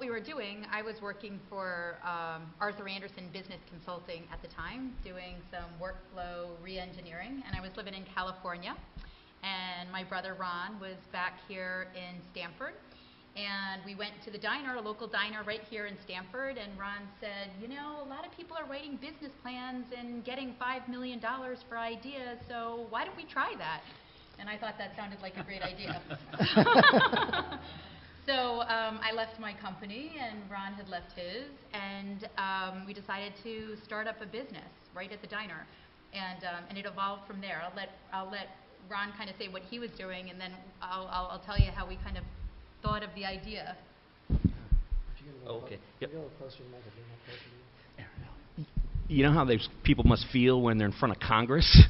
we were doing, I was working for Arthur Andersen Business Consulting at the time, doing some workflow re-engineering, and I was living in California. And my brother Ron was back here in Stamford, and we went to the diner, a local diner right here in Stamford, and Ron said, you know, a lot of people are writing business plans and getting $5 million for ideas, so why don't we try that? And I thought that sounded like a great idea. So I left my company, and Ron had left his, and we decided to start up a business right at the diner, and it evolved from there. I'll let Ron kind of say what he was doing, and then I'll tell you how we kind of thought of the idea. Okay. Yep. You know how those people must feel when they're in front of Congress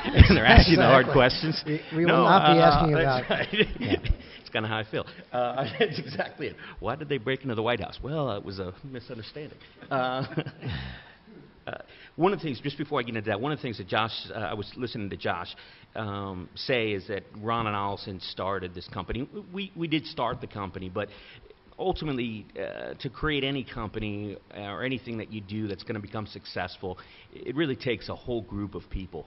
and they're asking the hard questions? We will not be asking about. That's right. Yeah. It's kind of how I feel. That's exactly it. Why did they break into the White House? Well, it was a misunderstanding. One of the things, just before I get into that, one of the things that Josh, I was listening to Josh say is that Ron and Allison started this company. We did start the company, but ultimately, to create any company or anything that you do that's going to become successful, it really takes a whole group of people.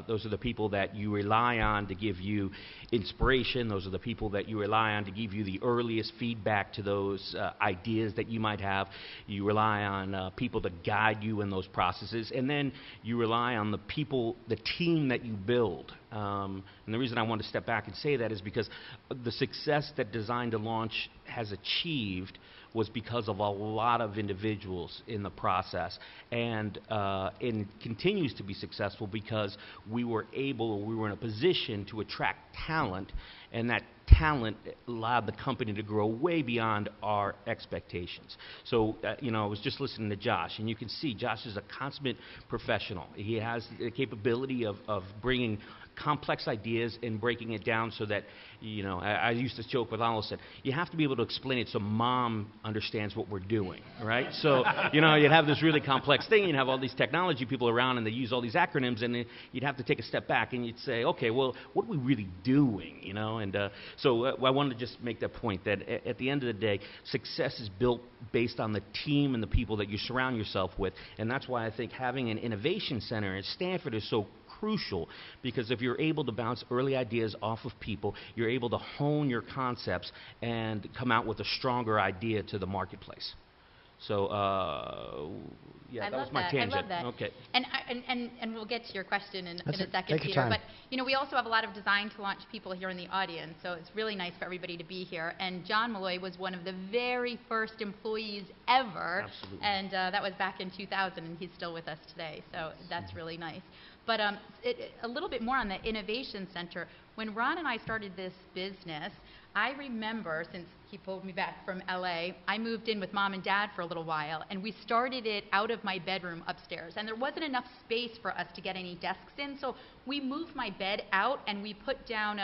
Those are the people that you rely on to give you inspiration. Those are the people that you rely on to give you the earliest feedback to those ideas that you might have. You rely on people to guide you in those processes. And then you rely on the people, the team that you build. And the reason I want to step back and say that is because the success that Design to Launch has achieved was because of a lot of individuals in the process, and continues to be successful because we were in a position to attract talent, and that talent allowed the company to grow way beyond our expectations. So, I was just listening to Josh, and you can see Josh is a consummate professional. He has the capability of bringing complex ideas and breaking it down so that, I used to joke with Allison, you have to be able to explain it so mom understands what we're doing, right? So, you'd have this really complex thing, you'd have all these technology people around, and they use all these acronyms, and you'd have to take a step back, and you'd say, okay, well, what are we really doing, And so I wanted to just make that point, that at the end of the day, success is built based on the team and the people that you surround yourself with, and that's why I think having an innovation center at Stanford is so crucial, because if you're able to bounce early ideas off of people, you're able to hone your concepts and come out with a stronger idea to the marketplace. So, that was my tangent. I love that. Okay. And we'll get to your question in a second, Take Peter. your time. But, we also have a lot of Design to Launch people here in the audience, so it's really nice for everybody to be here. And John Malloy was one of the very first employees ever. Absolutely. And that was back in 2000, and he's still with us today, so that's really nice. But a little bit more on the Innovation Center. When Ron and I started this business, I remember, since he pulled me back from LA, I moved in with Mom and Dad for a little while, and we started it out of my bedroom upstairs. And there wasn't enough space for us to get any desks in, so we moved my bed out, and we put down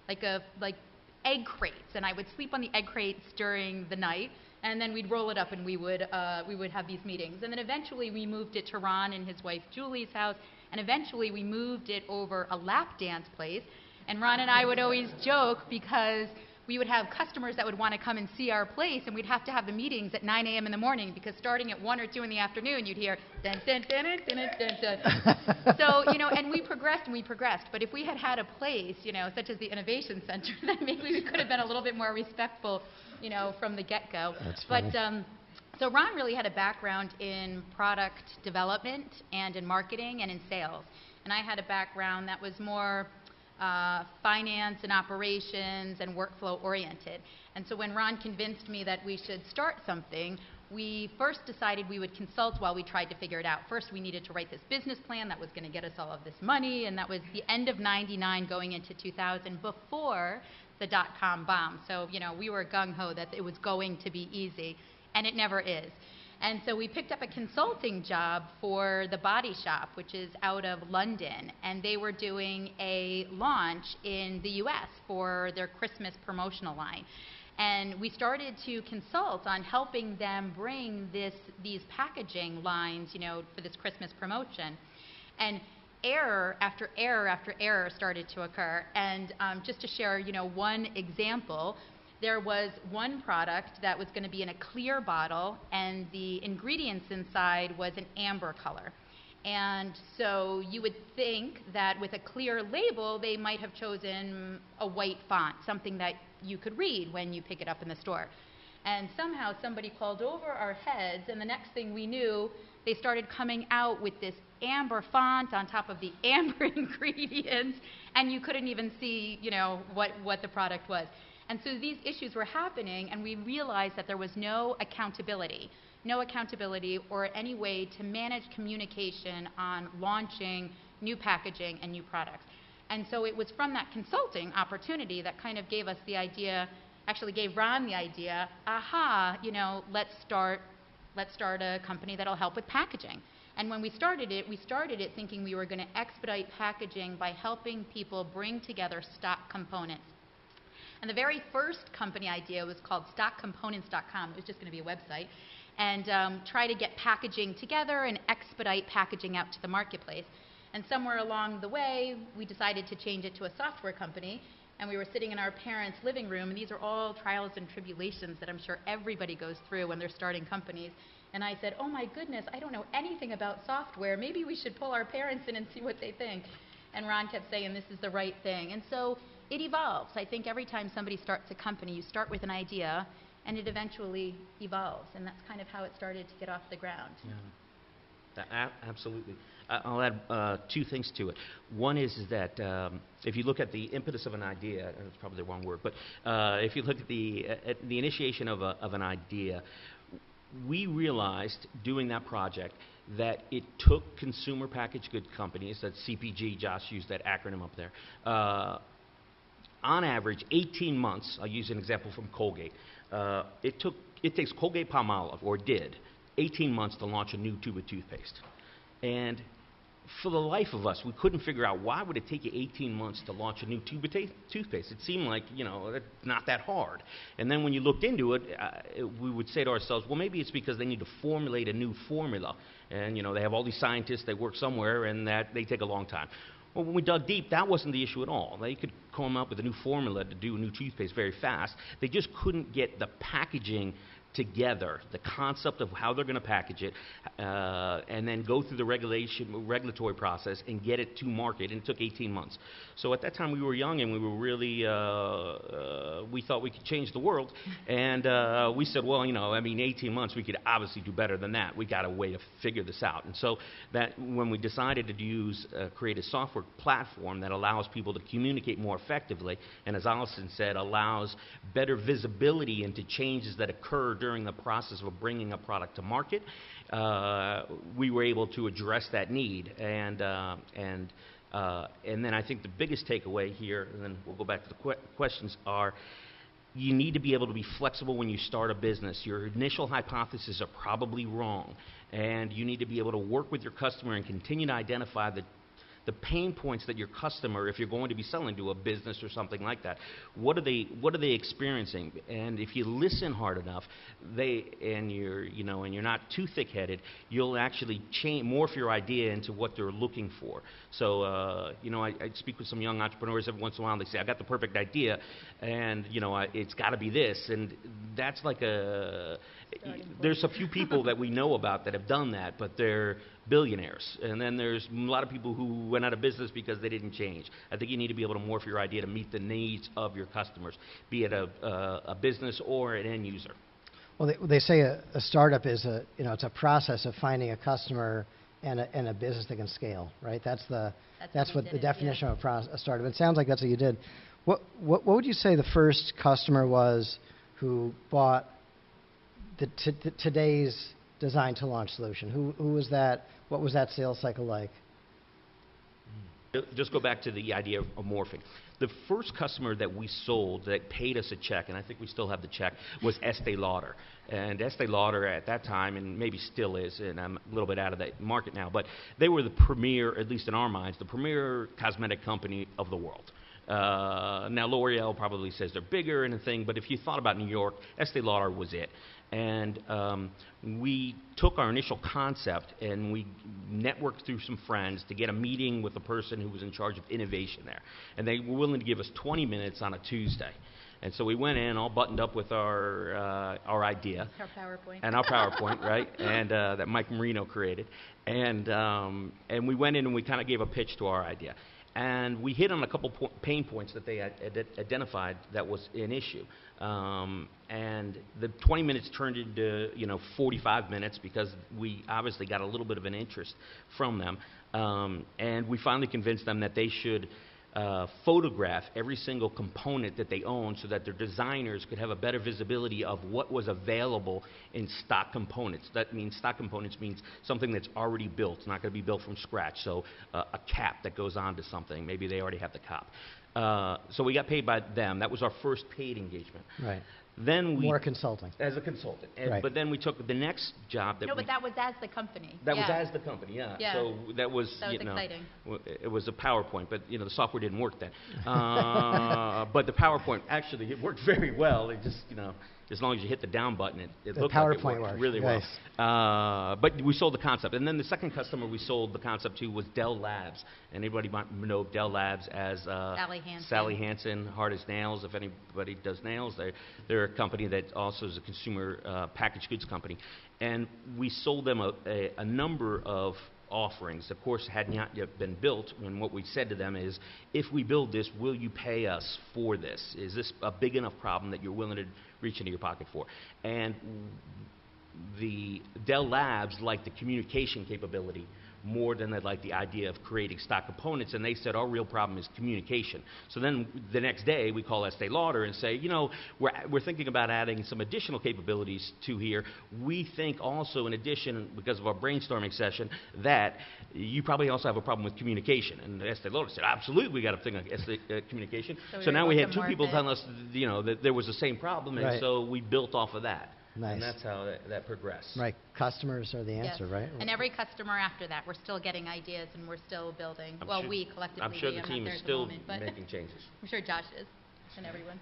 egg crates, and I would sleep on the egg crates during the night, and then we'd roll it up, and we would have these meetings. And then eventually we moved it to Ron and his wife Julie's house, and eventually we moved it over a lap dance place. And Ron and I would always joke because we would have customers that would want to come and see our place, and we'd have to have the meetings at 9 a.m. in the morning, because starting at 1 or 2 in the afternoon, you'd hear dun dun dun dun dun dun dun. So, and we progressed. But if we had a place, such as the Innovation Center, then maybe we could have been a little bit more respectful, from the get-go. That's funny. But so Ron really had a background in product development and in marketing and in sales. And I had a background that was more finance and operations and workflow oriented. And so when Ron convinced me that we should start something, we first decided we would consult while we tried to figure it out. First, we needed to write this business plan that was going to get us all of this money, and that was the end of '99 going into 2000, before the dot-com bomb. So, we were gung-ho that it was going to be easy, and it never is. And so we picked up a consulting job for The Body Shop, which is out of London, and they were doing a launch in the US for their Christmas promotional line. And we started to consult on helping them bring these packaging lines, for this Christmas promotion. And error after error after error started to occur. And just to share, one example, there was one product that was going to be in a clear bottle, and the ingredients inside was an amber color. And so you would think that with a clear label, they might have chosen a white font, something that you could read when you pick it up in the store. And somehow somebody called over our heads, and the next thing we knew, they started coming out with this amber font on top of the amber ingredients, and you couldn't even see, what the product was. And so these issues were happening, and we realized that there was no accountability or any way to manage communication on launching new packaging and new products. And so it was from that consulting opportunity that kind of gave us the idea, actually gave Ron the idea, let's start a company that'll help with packaging. And when we started it thinking we were going to expedite packaging by helping people bring together stock components. And the very first company idea was called stockcomponents.com. It was just going to be a website. And try to get packaging together and expedite packaging out to the marketplace. And somewhere along the way, we decided to change it to a software company. And we were sitting in our parents' living room, and these are all trials and tribulations that I'm sure everybody goes through when they're starting companies. And I said, oh my goodness, I don't know anything about software. Maybe we should pull our parents in and see what they think. And Ron kept saying, this is the right thing. And so it evolves. I think every time somebody starts a company, you start with an idea, and it eventually evolves. And that's kind of how it started to get off the ground. Yeah. Absolutely. I'll add two things to it. One is that if you look at the impetus of an idea, and it's probably the wrong word, but if you look at the initiation of an idea, we realized doing that project that it took consumer packaged goods companies, that's CPG, Josh used that acronym up there, on average 18 months, I'll use an example from Colgate, it takes Colgate-Palmolive, or did, 18 months to launch a new tube of toothpaste. And for the life of us, we couldn't figure out why would it take you 18 months to launch a new tube of toothpaste. It seemed like, it's not that hard. And then when you looked into it, we would say to ourselves, well, maybe it's because they need to formulate a new formula. And, they have all these scientists that work somewhere, and that they take a long time. Well, when we dug deep, that wasn't the issue at all. They could come up with a new formula to do a new toothpaste very fast. They just couldn't get the packaging together, the concept of how they're going to package it, and then go through the regulatory process and get it to market, and it took 18 months. So at that time we were young, and we were really, we thought we could change the world, and we said, well, 18 months, we could obviously do better than that. We got a way to figure this out. And so that when we decided to create a software platform that allows people to communicate more effectively, and as Allison said, allows better visibility into changes that occur during the process of bringing a product to market, we were able to address that need. And then I think the biggest takeaway here, and then we'll go back to the questions, are you need to be able to be flexible when you start a business. Your initial hypotheses are probably wrong, and you need to be able to work with your customer and continue to identify the pain points that your customer, if you're going to be selling to a business or something like that, what are they experiencing? And if you listen hard enough, and you're not too thick-headed, you'll actually morph your idea into what they're looking for. So I speak with some young entrepreneurs every once in a while, and they say, I got the perfect idea, and it's got to be this, and that's like there's a few people that we know about that have done that, but they're billionaires. And then there's a lot of people who went out of business because they didn't change. I think you need to be able to morph your idea to meet the needs of your customers, be it a business or an end user. Well, they say a startup is it's a process of finding a customer and a business that can scale, right? That's what the definition of a startup. It sounds like that's what you did. What would you say the first customer was who bought today's design to launch solution? Who was that? What was that sales cycle like? Just go back to the idea of morphing. The first customer that we sold that paid us a check, and I think we still have the check, was Estee Lauder. And Estee Lauder at that time, and maybe still is, and I'm a little bit out of that market now, but they were the premier, at least in our minds, the premier cosmetic company of the world. Now L'Oreal probably says they're bigger and a thing, but if you thought about New York, Estee Lauder was it. And we took our initial concept and we networked through some friends to get a meeting with the person who was in charge of innovation there. And they were willing to give us 20 minutes on a Tuesday. And so we went in all buttoned up with our idea. Our PowerPoint. And our PowerPoint, right? And that Mike Marino created. And we went in and we kind of gave a pitch to our idea. And we hit on a couple pain points that they had identified that was an issue. And the 20 minutes turned into 45 minutes because we obviously got a little bit of an interest from them. And we finally convinced them that they should photograph every single component that they own so that their designers could have a better visibility of what was available in stock components. That means stock components means something that's already built. It's not going to be built from scratch. So a cap that goes onto something. Maybe they already have the cap. So we got paid by them. That was our first paid engagement. Right. Then we more consulting. As a consultant. Right. But then we took the next job that but that was as the company. That was as the company, yeah. Yeah. So that was exciting. It was a PowerPoint, but the software didn't work then. But the PowerPoint actually it worked very well. It just as long as you hit the down button, it looked like it worked really well. But we sold the concept, and then the second customer we sold the concept to was Dell Labs. And anybody might know Dell Labs as Sally Hansen, Hard as Nails. If anybody does nails, they're a company that also is a consumer packaged goods company. And we sold them a number of offerings. Of course, had not yet been built, and what we said to them is, if we build this, will you pay us for this? Is this a big enough problem that you're willing to reach into your pocket for? And the Dell Labs liked the communication capability more than they liked the idea of creating stock components, and they said our real problem is communication. So then the next day we call Estee Lauder and say, we're thinking about adding some additional capabilities to here. We think also, in addition, because of our brainstorming session, that you probably also have a problem with communication. And Estee Lauder said, absolutely, we got a thing on communication. So now we had two people telling us, that there was the same problem, and so we built off of that. Nice. And that's how that progressed. Right. Customers are the answer, right? And every customer after that, we're still getting ideas and we're still building. We collectively. I'm sure the team is still making changes. I'm sure Josh is, and everyone.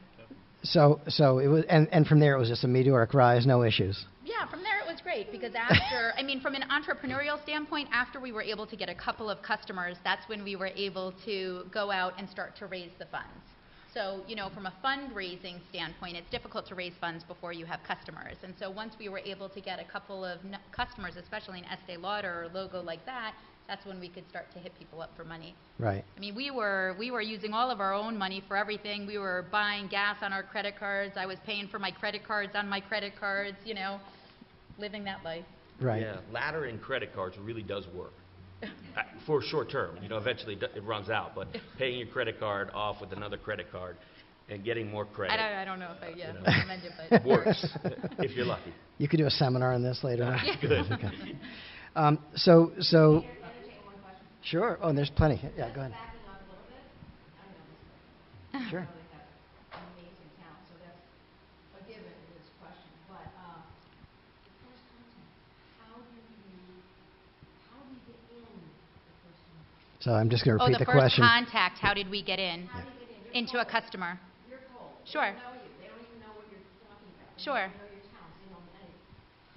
So it was, and from there it was just a meteoric rise, no issues. Yeah, from there it was great because after, from an entrepreneurial standpoint, after we were able to get a couple of customers, that's when we were able to go out and start to raise the funds. So, from a fundraising standpoint, it's difficult to raise funds before you have customers. And so once we were able to get a couple of customers, especially an Estee Lauder or a logo like that, that's when we could start to hit people up for money. Right. We were using all of our own money for everything. We were buying gas on our credit cards. I was paying for my credit cards on my credit cards, living that life. Right. Yeah, laddering credit cards really does work. For short term, eventually it runs out. But paying your credit card off with another credit card and getting more credit. I don't know if I recommend it, but works if you're lucky. You could do a seminar on this later. Good. Okay. So. Sure. Oh, and there's plenty. Yeah, go ahead. Sure. So I'm just going to repeat the question. The first contact, how did we get in? Into a customer? You're cold. Sure. They don't know you. They don't even know what you're talking about. Sure. They don't know your towns. They don't know anything.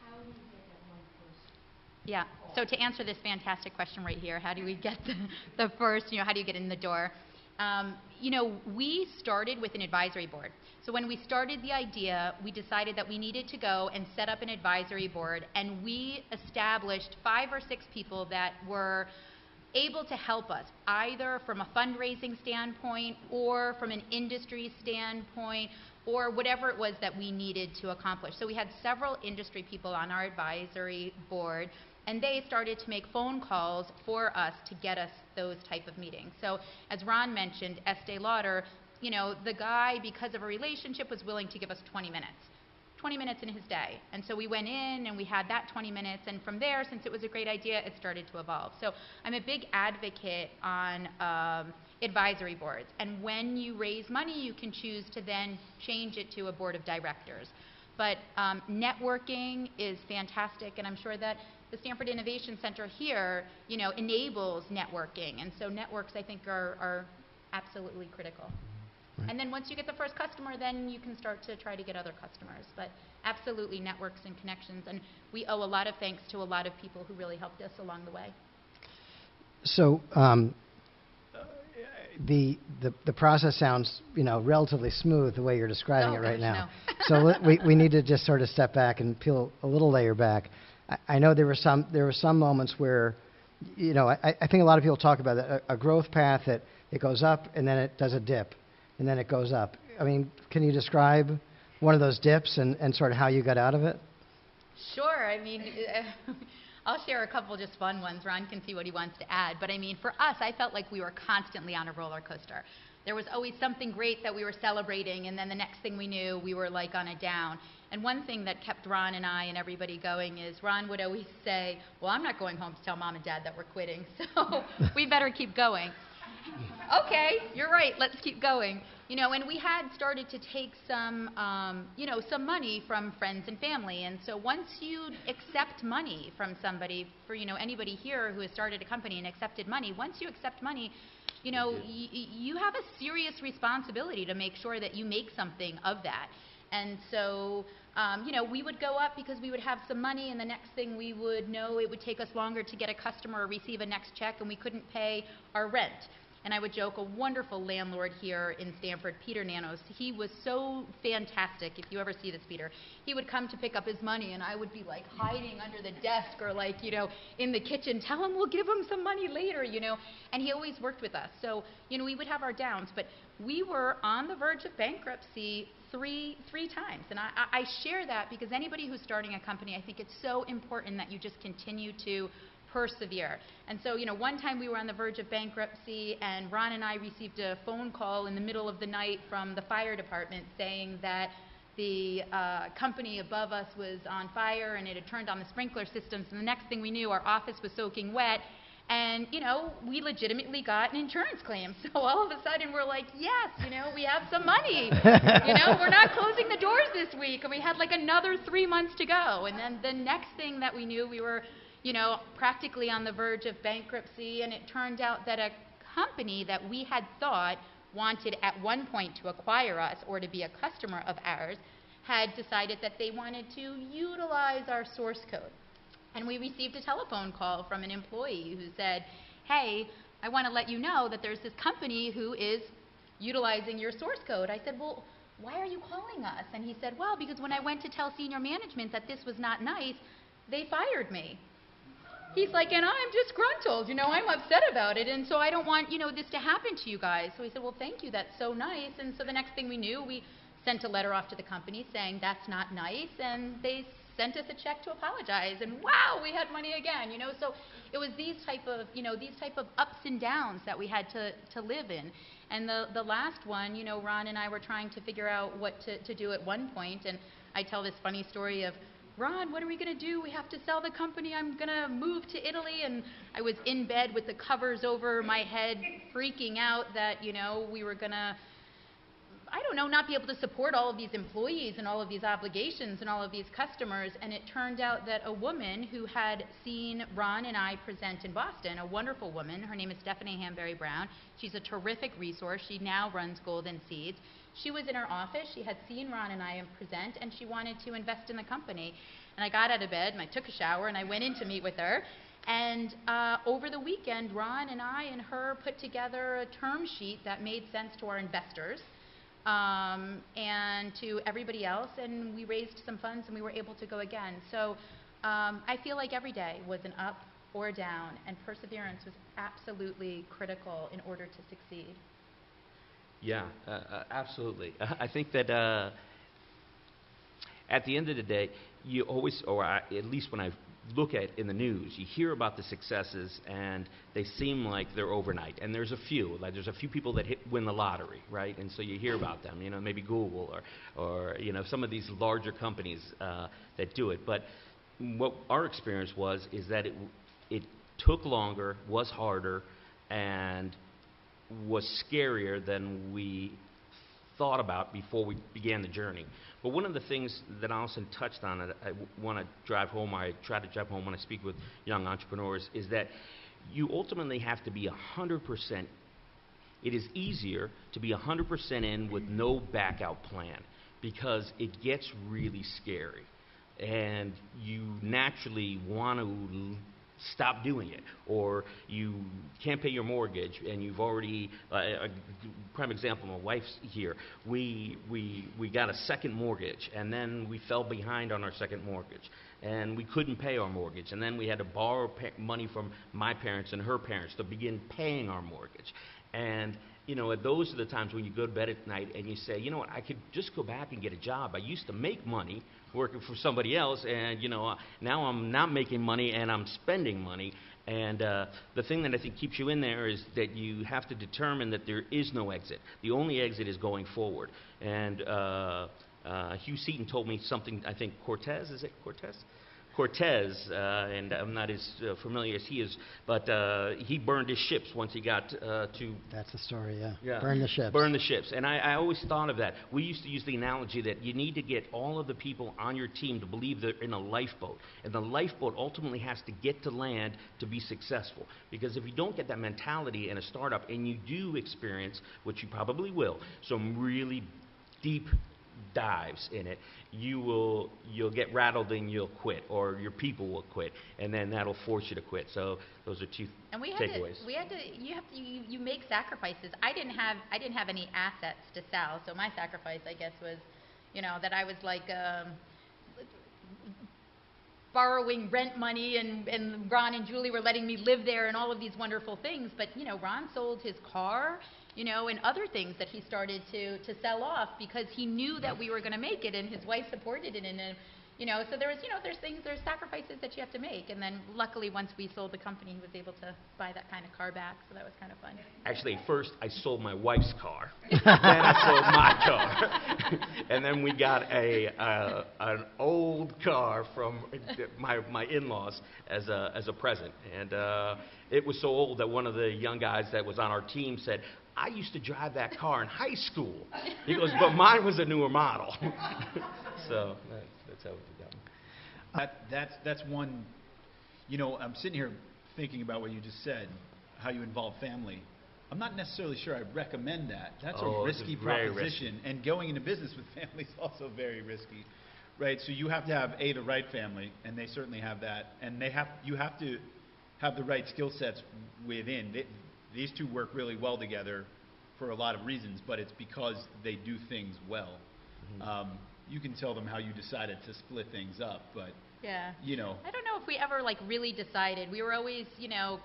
How do you get that one first? Yeah. So to answer this fantastic question right here, how do we get the first, how do you get in the door? We started with an advisory board. So when we started the idea, we decided that we needed to go and set up an advisory board, and we established 5 or 6 people that were able to help us, either from a fundraising standpoint or from an industry standpoint or whatever it was that we needed to accomplish. So we had several industry people on our advisory board, and they started to make phone calls for us to get us those type of meetings. So as Ron mentioned, Estee Lauder, the guy, because of a relationship, was willing to give us 20 minutes. 20 minutes in his day. And so we went in and we had that 20 minutes, and from there, since it was a great idea, it started to evolve. So I'm a big advocate on advisory boards. And when you raise money, you can choose to then change it to a board of directors. But networking is fantastic, and I'm sure that the Stamford Innovation Center here, enables networking. And so networks, I think, are absolutely critical. Right. And then once you get the first customer, then you can start to try to get other customers. But absolutely networks and connections. And we owe a lot of thanks to a lot of people who really helped us along the way. So the process sounds, relatively smooth the way you're describing Oh, it right gosh, now. no. So we need to just sort of step back and peel a little layer back. I know there were some moments where, I think a lot of people talk about a growth path that it goes up and then it does a dip and then it goes up. I mean, can you describe one of those dips and sort of how you got out of it? Sure. I mean, I'll share a couple just fun ones. Ron can see what he wants to add. But I mean, for us, I felt like we were constantly on a roller coaster. There was always something great that we were celebrating, and then the next thing we knew, we were like on a down. And one thing that kept Ron and I and everybody going is Ron would always say, well, I'm not going home to tell Mom and Dad that we're quitting, so we better keep going. Okay, you're right, let's keep going. And we had started to take some money from friends and family. And so once you accept money from somebody, for, anybody here who has started a company and accepted money, once you accept money, you have a serious responsibility to make sure that you make something of that. And so, we would go up because we would have some money, and the next thing we would know, it would take us longer to get a customer or receive a next check, and we couldn't pay our rent. And I would joke, a wonderful landlord here in Stamford, Peter Nanos, he was so fantastic. If you ever see this, Peter, he would come to pick up his money, and I would be like hiding under the desk or like, in the kitchen, tell him we'll give him some money later, and he always worked with us. So, we would have our downs, but we were on the verge of bankruptcy three times. And I share that because anybody who's starting a company, I think it's so important that you just continue to persevere. And so, one time we were on the verge of bankruptcy, and Ron and I received a phone call in the middle of the night from the fire department saying that the company above us was on fire and it had turned on the sprinkler systems. And the next thing we knew, our office was soaking wet. And, we legitimately got an insurance claim. So all of a sudden we're like, yes, we have some money. We're not closing the doors this week. And we had like another 3 months to go. And then the next thing that we knew, we were practically on the verge of bankruptcy, and it turned out that a company that we had thought wanted at one point to acquire us or to be a customer of ours had decided that they wanted to utilize our source code. And we received a telephone call from an employee who said, hey, I want to let you know that there's this company who is utilizing your source code. I said, well, why are you calling us? And he said, well, because when I went to tell senior management that this was not nice, they fired me. He's like, and I'm disgruntled, I'm upset about it, and so I don't want, this to happen to you guys. So he said, well, thank you, that's so nice. And so the next thing we knew, we sent a letter off to the company saying that's not nice, and they sent us a check to apologize, and wow, we had money again, So it was these type of ups and downs that we had to live in. And the last one, Ron and I were trying to figure out what to do at one point, and I tell this funny story of, Ron, what are we going to do? We have to sell the company. I'm going to move to Italy. And I was in bed with the covers over my head, freaking out that, we were going to, not be able to support all of these employees and all of these obligations and all of these customers. And it turned out that a woman who had seen Ron and I present in Boston, a wonderful woman, her name is Stephanie Hanbury Brown. She's a terrific resource. She now runs Golden Seeds. She was in her office, she had seen Ron and I present, and she wanted to invest in the company. And I got out of bed, and I took a shower, and I went in to meet with her. And over the weekend, Ron and I and her put together a term sheet that made sense to our investors and to everybody else, and we raised some funds, and we were able to go again. So I feel like every day was an up or down, and perseverance was absolutely critical in order to succeed. Yeah, absolutely. I think that at the end of the day, you always, at least when I look at in the news, you hear about the successes, and they seem like they're overnight. And there's a few, like there's a few people that win the lottery, right? And so you hear about them, maybe Google or some of these larger companies that do it. But what our experience is that it took longer, was harder, and was scarier than we thought about before we began the journey. But one of the things that Allison touched on that I want to drive home, I try to drive home when I speak with young entrepreneurs, is that you ultimately have to be 100%. It is easier to be 100% in with no back-out plan because it gets really scary. And you naturally want to stop doing it, or you can't pay your mortgage and you've already a prime example, my wife's here, we got a second mortgage, and then we fell behind on our second mortgage, and we couldn't pay our mortgage, and then we had to borrow money from my parents and her parents to begin paying our mortgage. And those are the times when you go to bed at night and you say, you know what, I could just go back and get a job. I used to make money working for somebody else, and now I'm not making money and I'm spending money. And the thing that I think keeps you in there is that you have to determine that there is no exit. The only exit is going forward. And Hugh Seaton told me something, I think Cortez, is it Cortez? Cortez, and I'm not as familiar as he is, but he burned his ships once he got to... That's the story, yeah. Yeah. Burn the ships. Burn the ships. And I always thought of that. We used to use the analogy that you need to get all of the people on your team to believe they're in a lifeboat. And the lifeboat ultimately has to get to land to be successful. Because if you don't get that mentality in a startup, and you do experience, which you probably will, some really deep dives in it, you'll get rattled and you'll quit, or your people will quit, and then that'll force you to quit. So those are two takeaways. You make sacrifices. I didn't have any assets to sell, so my sacrifice, I guess, was, that I was like borrowing rent money, and Ron and Julie were letting me live there and all of these wonderful things. But, Ron sold his car, and other things that he started to sell off because he knew that we were going to make it, and his wife supported it. And, so there's sacrifices that you have to make. And then luckily once we sold the company, he was able to buy that kind of car back. So that was kind of fun. Actually, first I sold my wife's car. Then I sold my car. And then we got an old car from my in-laws as a present. And it was so old that one of the young guys that was on our team said, I used to drive that car in high school. He goes, but mine was a newer model. So that's how we did that. That's one, I'm sitting here thinking about what you just said, how you involve family. I'm not necessarily sure I recommend that. That's a risky proposition. And going into business with family is also very risky, right? So you have to have, the right family, and they certainly have that. And you have to have the right skill sets within. These two work really well together for a lot of reasons, but it's because they do things well. Mm-hmm. You can tell them how you decided to split things up, but yeah. I don't know if we ever really decided. We were always,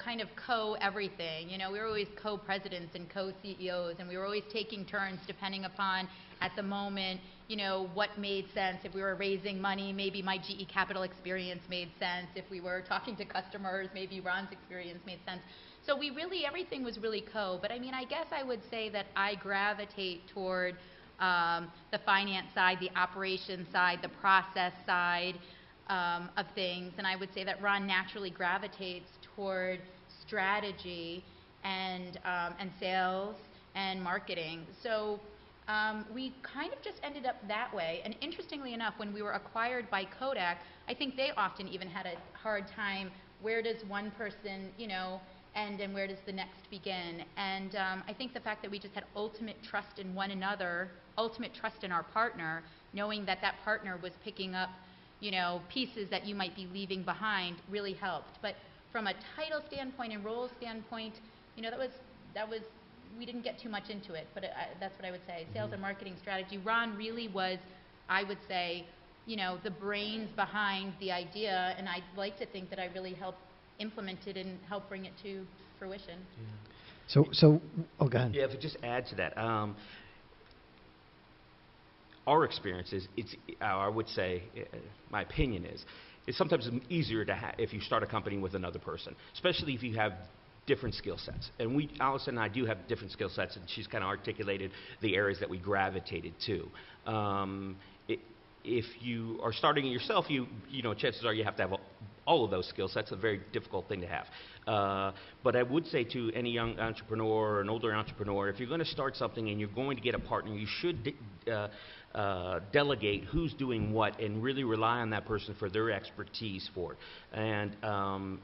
kind of co-everything. We were always co-presidents and co-CEOs, and we were always taking turns depending upon, at the moment, what made sense. If we were raising money, maybe my GE Capital experience made sense. If we were talking to customers, maybe Ron's experience made sense. So everything was really co. But I guess I would say that I gravitate toward the finance side, the operations side, the process side of things. And I would say that Ron naturally gravitates toward strategy and sales and marketing. So we kind of just ended up that way. And interestingly enough, when we were acquired by Kodak, I think they often even had a hard time, where does one person, end and where does the next begin? And I think the fact that we just had ultimate trust in one another, ultimate trust in our partner, knowing that that partner was picking up, pieces that you might be leaving behind, really helped. But from a title standpoint and role standpoint, that was we didn't get too much into it, but that's what I would say. Sales and marketing strategy. Ron really was, I would say, the brains behind the idea, and I'd like to think that I really helped implement it and help bring it to fruition. Yeah. So go ahead. Yeah, if I just add to that, our experience is, I would say, my opinion is, it's sometimes easier to if you start a company with another person, especially if you have different skill sets. And Allison and I do have different skill sets, and she's kind of articulated the areas that we gravitated to. If you are starting it yourself, chances are you have to have all of those skill sets. A very difficult thing to have. But I would say to any young entrepreneur or an older entrepreneur, if you're going to start something and you're going to get a partner, you should delegate who's doing what and really rely on that person for their expertise for it, and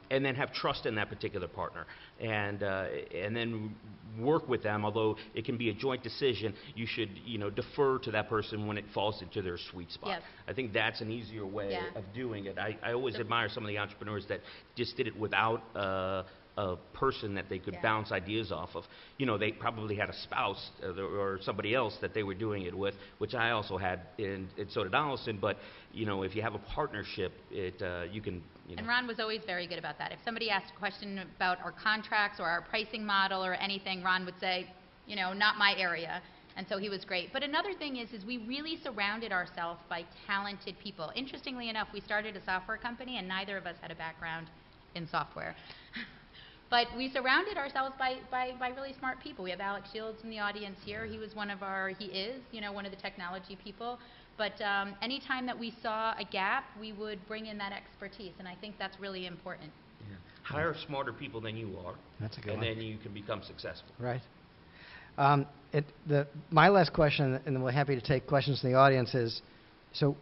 then have trust in that particular partner, and then work with them. Although it can be a joint decision, you should defer to that person when it falls into their sweet spot. Yes. I think that's an easier way Yeah. of doing it. I always admire some of the entrepreneurs that just did it without a person that they could Yeah. bounce ideas off of. They probably had a spouse or somebody else that they were doing it with, which I also had, and so did Allison. But if you have a partnership, you can. And Ron was always very good about that. If somebody asked a question about our contracts or our pricing model or anything, Ron would say, not my area. And so he was great. But another thing is we really surrounded ourselves by talented people. Interestingly enough, we started a software company, and neither of us had a background in software. But we surrounded ourselves by really smart people. We have Alex Shields in the audience here. He is one of the technology people. But anytime that we saw a gap, we would bring in that expertise, and I think that's really important. Yeah. Hire smarter people than you are. That's a good and one. then you can become successful. Right. My last question, and then we're happy to take questions from the audience, is, so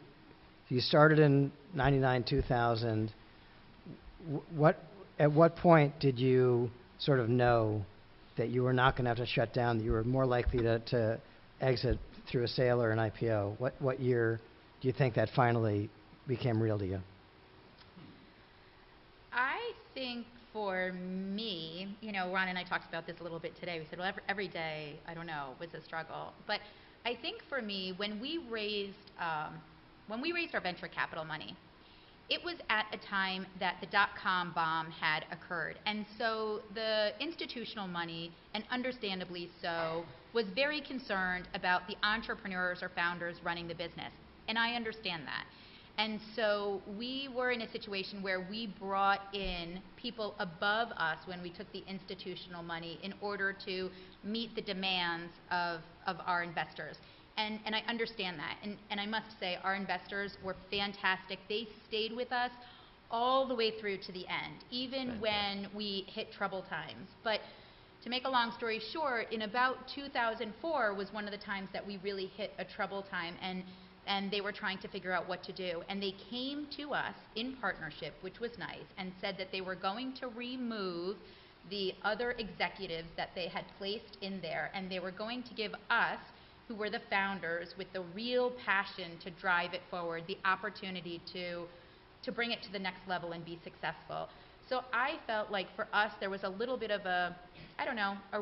you started in 99, 2000. At what point did you sort of know that you were not going to have to shut down, that you were more likely to exit through a sale or an IPO? What year do you think that finally became real to you? I think for me, Ron and I talked about this a little bit today. We said, well, every day, I don't know, was a struggle. But I think for me, when we raised our venture capital money, it was at a time that the dot-com bomb had occurred. And so the institutional money, and understandably so, was very concerned about the entrepreneurs or founders running the business. And I understand that. And so we were in a situation where we brought in people above us when we took the institutional money in order to meet the demands of our investors. And I understand that. And I must say, our investors were fantastic. They stayed with us all the way through to the end, even when we hit trouble times. But to make a long story short, in about 2004 was one of the times that we really hit a trouble time, and they were trying to figure out what to do. And they came to us in partnership, which was nice, and said that they were going to remove the other executives that they had placed in there, and they were going to give us, who were the founders with the real passion to drive it forward, the opportunity to bring it to the next level and be successful. So I felt like for us there was a little bit of a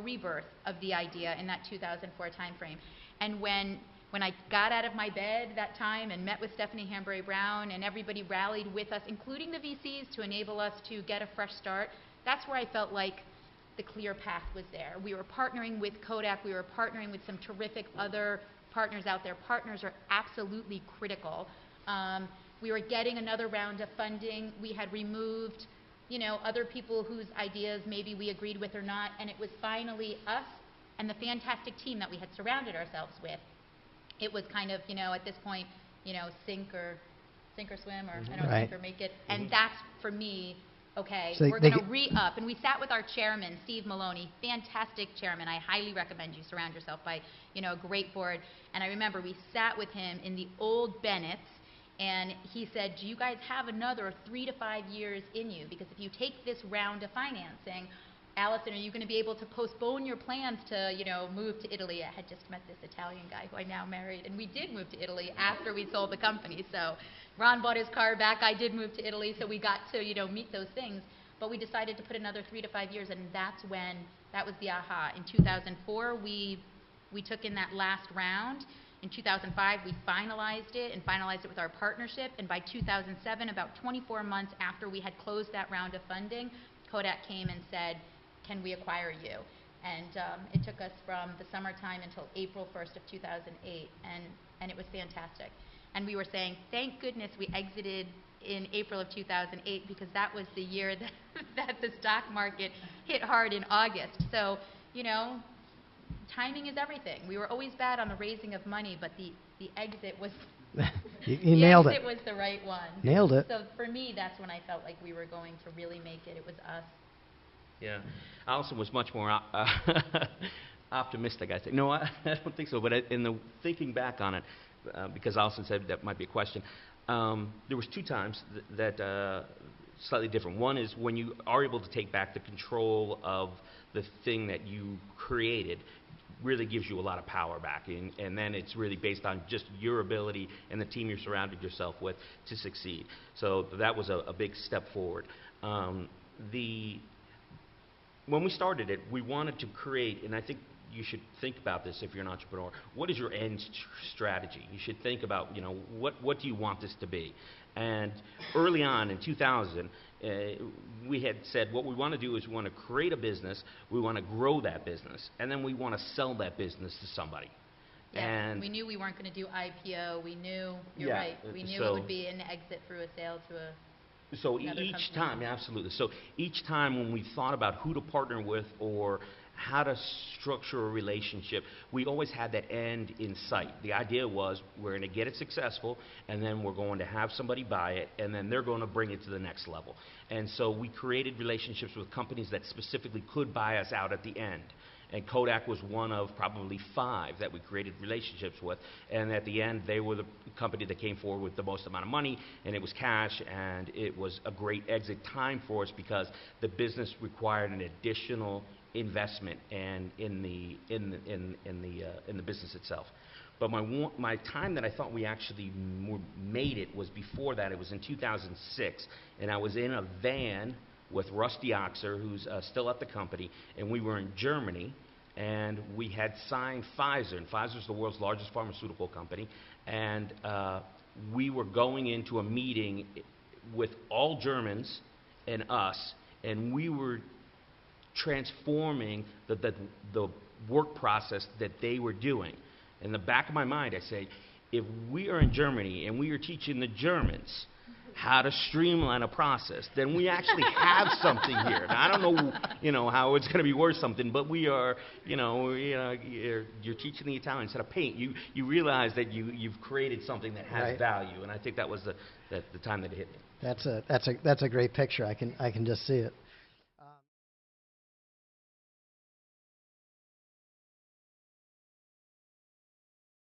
rebirth of the idea in that 2004 timeframe. And when I got out of my bed that time and met with Stephanie Hambury-Brown and everybody rallied with us, including the VCs, to enable us to get a fresh start, that's where I felt like the clear path was there. We were partnering with Kodak. We were partnering with some terrific other partners out there. Partners are absolutely critical. We were getting another round of funding. We had removed, other people whose ideas maybe we agreed with or not, and it was finally us and the fantastic team that we had surrounded ourselves with. It was kind of, at this point, sink or swim, or Right. sink or make it. And that's, for me, okay, So we're going to re-up. And we sat with our chairman, Steve Maloney, fantastic chairman. I highly recommend you surround yourself by, a great board. And I remember we sat with him in the old Bennett's, and he said, do you guys have another 3 to 5 years in you? Because if you take this round of financing, Allison, are you going to be able to postpone your plans to, move to Italy? I had just met this Italian guy who I now married, and we did move to Italy after we sold the company. So Ron bought his car back. I did move to Italy, so we got to, meet those things. But we decided to put another 3 to 5 years, and that was the aha. In 2004, we took in that last round. In 2005, we finalized it with our partnership. And by 2007, about 24 months after we had closed that round of funding, Kodak came and said, can we acquire you? And it took us from the summertime until April 1st of 2008, and it was fantastic. And we were saying, thank goodness we exited in April of 2008, because that was the year that the stock market hit hard in August. So, timing is everything. We were always bad on the raising of money, but the exit was you nailed it. The exit was the right one. Nailed it. So for me, that's when I felt like we were going to really make it. It was us. Yeah. Allison was much more optimistic, I think. No, I don't think so. But in the thinking back on it, because Allison said that might be a question. There was 2 times that slightly different. One is when you are able to take back the control of the thing that you created, really gives you a lot of power back, and then it's really based on just your ability and the team you're surrounded yourself with to succeed. So that was a big step forward. When we started it, we wanted to create, and I think you should think about this if you're an entrepreneur. What is your end strategy? You should think about, what do you want this to be? And early on in 2000, we had said what we want to do is we want to create a business, we want to grow that business, and then we want to sell that business to somebody. Yeah, and we knew we weren't going to do IPO. We knew, you're Yeah, right, we knew so- it would be an exit through a sale to a... So Another each company. time, yeah, absolutely. So each time when we thought about who to partner with or how to structure a relationship, we always had that end in sight. The idea was we're going to get it successful, and then we're going to have somebody buy it, and then they're going to bring it to the next level. And so we created relationships with companies that specifically could buy us out at the end. And Kodak was one of probably 5 that we created relationships with. And at the end, they were the company that came forward with the most amount of money, and it was cash, and it was a great exit time for us because the business required an additional investment and in the business itself. But my time that I thought we actually made it was before that. It was in 2006, and I was in a van with Rusty Oxer, who's still at the company, and we were in Germany, and we had signed Pfizer, and Pfizer's the world's largest pharmaceutical company, and we were going into a meeting with all Germans and us, and we were transforming the work process that they were doing. In the back of my mind, I say, if we are in Germany and we are teaching the Germans how to streamline a process, then we actually have something here. Now, I don't know, how it's going to be worth something, but we are, you're teaching the Italians how to paint. You realize that you've created something that has Right. value, and I think that was the time that it hit me. That's a great picture. I can just see it.